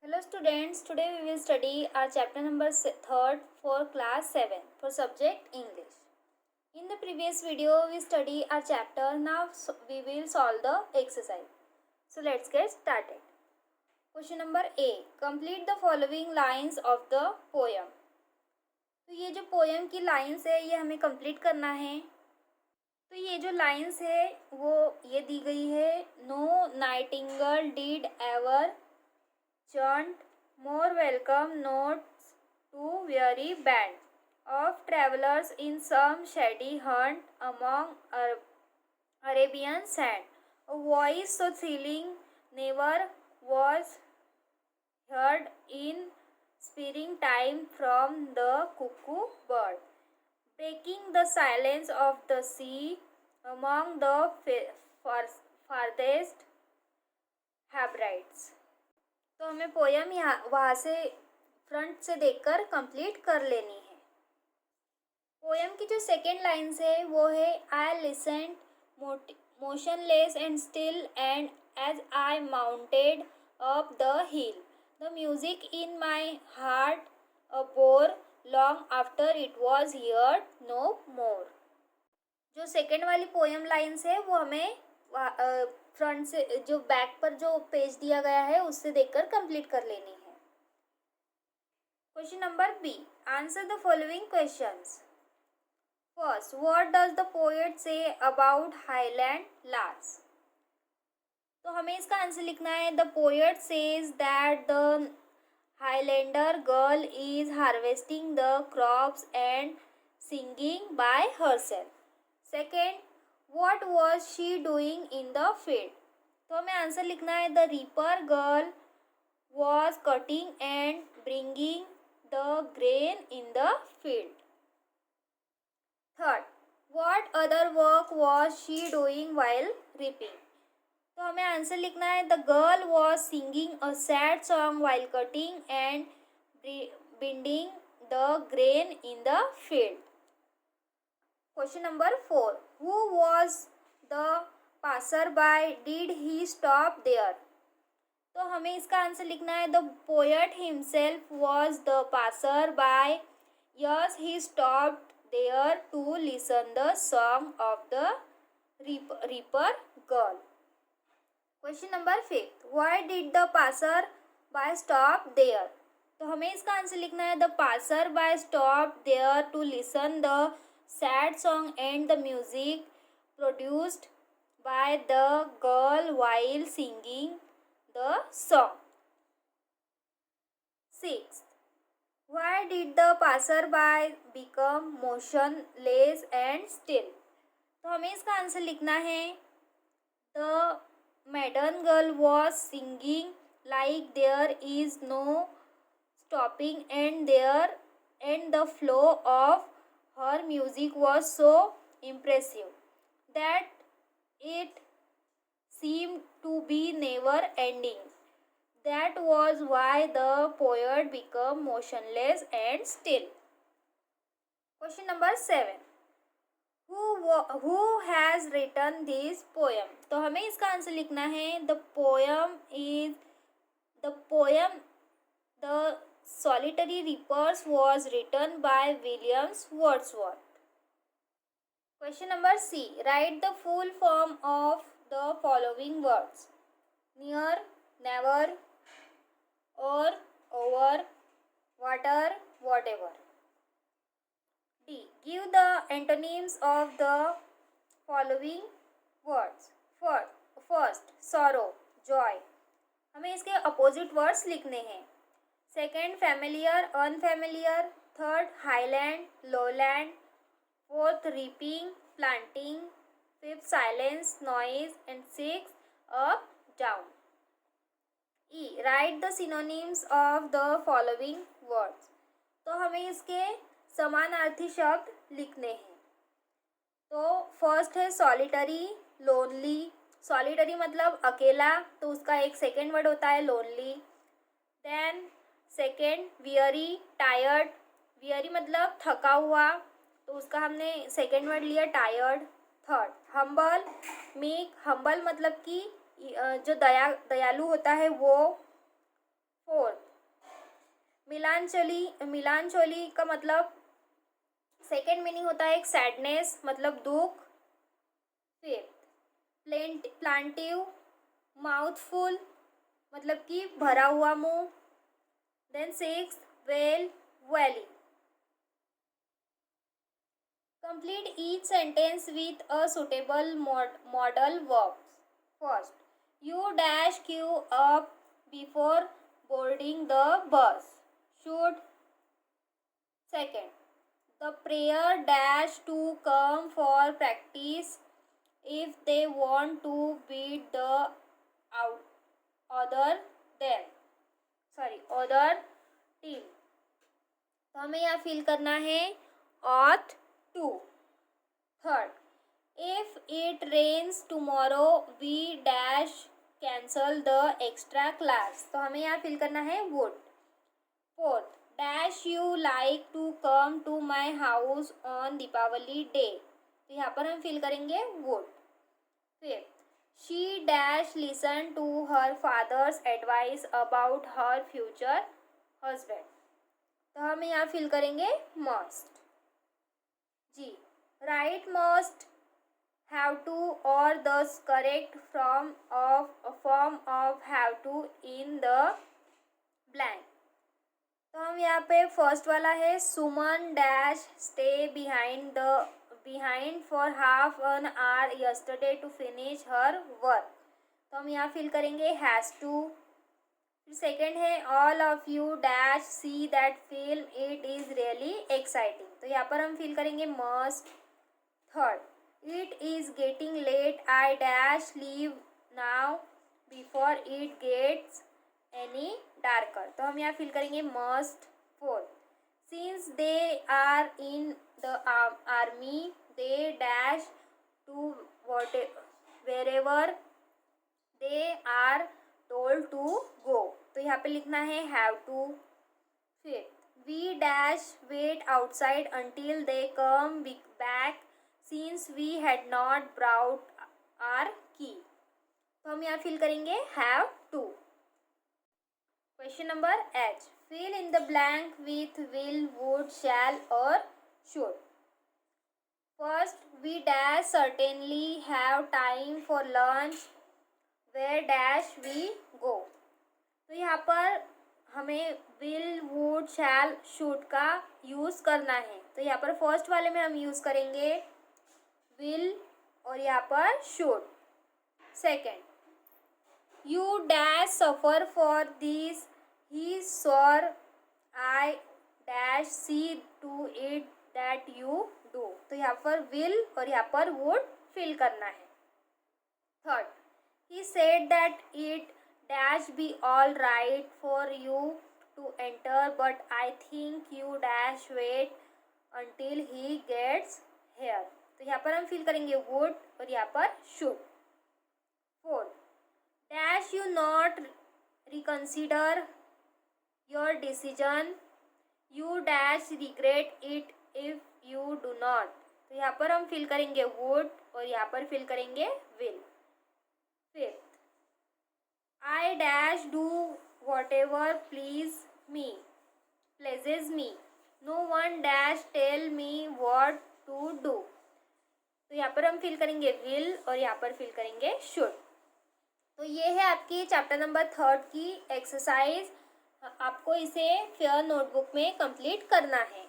Hello students, today we will study our chapter number 3rd for class 7 for subject English. In the previous video we study our chapter, now we will solve the exercise. So let's get started. Question number A. Complete the following lines of the poem. तो ये जो poem की lines है ये हमें complete करना है. तो ये जो लाइन्स है वो ये दी गई है. No nightingale did ever chant more welcome notes to weary band of travelers in some shady hunt among Arabian sand. A voice so thrilling never was heard in springtime from the cuckoo bird, breaking the silence of the sea among the farthest Hebrides. तो हमें poem यहाँ वहाँ से front से देखकर complete कर लेनी है. पोयम की जो सेकेंड लाइन्स है वो है I listen motionless and still and as I mounted up the hill the music in my heart I bore long after it was heard no more. जो सेकेंड वाली पोयम लाइन्स है वो हमें front से जो बैक पर जो page दिया गया है उससे देखकर कंप्लीट कर लेनी है. Question number B. Answer the following questions. First, what does the poet say about highland larks. तो हमें इसका आंसर लिखना है. The poet says that the highlander girl is harvesting the crops and singing by herself. Second, what was she doing in the field. तो हमें answer लिखना है. The reaper girl was cutting and bringing the grain in the field. Third, what other work was she doing while reaping. तो हमें answer लिखना है. The girl was singing a sad song while cutting and binding the grain in the field. Question number 4. Who was the passerby? Did he stop there? तो हमें इसका answer लिखना है. The poet himself was the passerby. Yes, he stopped there to listen the song of the reaper girl. Question number 5. Why did the passerby stop there? तो हमें इसका answer लिखना है. The passerby stopped there to listen the sad song and the music produced by the girl while singing the song. Sixth, why did the passerby become motionless and still. तो हमें इसका answer लिखना है. The maiden girl was singing like there is no stopping and the flow of her music was so impressive that it seemed to be never ending. That was why the poet became motionless and still. Question number 7. Who has written this poem. तो हमें इसका answer लिखना है. The Solitary Reapers was written by William Wordsworth. Question number C. Write the full form of the following words. Near, never, or, over, water, whatever. D. Give the antonyms of the following words. First, sorrow, joy. हमें इसके opposite words लिखने हैं. Second, familiar, unfamiliar. Third, highland, lowland. Fourth, reaping, planting. Fifth, silence, noise. And six, up, down. E. Right the synonyms of the following words. तो हमें इसके समानार्थी शब्द लिखने हैं. तो फर्स्ट है सॉलिटरी, लोनली. सॉलिटरी मतलब अकेला, तो उसका एक सेकेंड वर्ड होता है lonely. Then second, weary, tired. Weary मतलब थका हुआ, तो उसका हमने सेकेंड वर्ड लिया tired. Third, humble, meek. Humble मतलब कि जो दयालु होता है वो. फोर्थ, मिलांचोली का मतलब सेकेंड मीनिंग होता है एक सैडनेस, मतलब दुख। फिफ्थ प्लांटिव, माउथफुल, मतलब कि भरा हुआ मुंह। Then six well, valley. Complete each sentence with a suitable modal verbs. First, you dash queue up before boarding the bus. Should. Second, the prayer dash to come for practice if they want to beat the other team. तो हमें यहाँ fill करना है ought to. Third, if it rains tomorrow we dash cancel the extra class. तो हमें यहाँ fill करना है would. Fourth, dash you like to come to my house on Deepavali day. तो यहाँ पर हम फिल करेंगे would. Fifth, she dash listen to her father's advice about her future husband. तो हम यहाँ फिल करेंगे must. Ji, write must, have to or the correct form of have to in the blank. तो हम यहाँ पे first वाला है Suman dash stay behind for half an hour yesterday to finish her work. तो हम यहाँ फिल करेंगे हैज़ टू. फिर सेकेंड है all of you dash see that film it is really exciting. तो यहाँ पर हम फिल करेंगे must. Third, it is getting late I dash leave now before it gets any darker. तो हम यहाँ फिल करेंगे must. Fourth, since they are in the army they dash to wherever they are told to go. तो यहाँ पे लिखना है have to. Fifth, we dash wait outside until they come back since we had not brought our key. तो हम यहाँ fill करेंगे have to. Question number H. Fill in the blank with will, would, shall or should. First, we dash certainly have time for lunch. Where dash we go. तो यहाँ पर हमें will, would, shall, should का use करना है. तो यहाँ पर फर्स्ट वाले में हम यूज़ करेंगे will और यहाँ पर should. Second, you dash suffer for this. He swore I dash see to it that you do. तो यहाँ पर will और यहाँ पर would fill करना है. Third, he said that it dash be all right for you to enter but I think you dash wait until he gets here. तो यहाँ पर हम fill करेंगे would और यहाँ पर should. Fourth, dash you not reconsider your decision. You dash regret it if you do not. तो यहाँ पर हम फिल करेंगे would और यहाँ पर फिल करेंगे will. Fifth, I dash do whatever pleases me. No one dash tell me what to do. तो यहाँ पर हम फिल करेंगे will और यहाँ पर फिल करेंगे should. तो ये है आपकी चैप्टर नंबर 3 की एक्सरसाइज. आपको इसे फेयर नोटबुक में कंप्लीट करना है.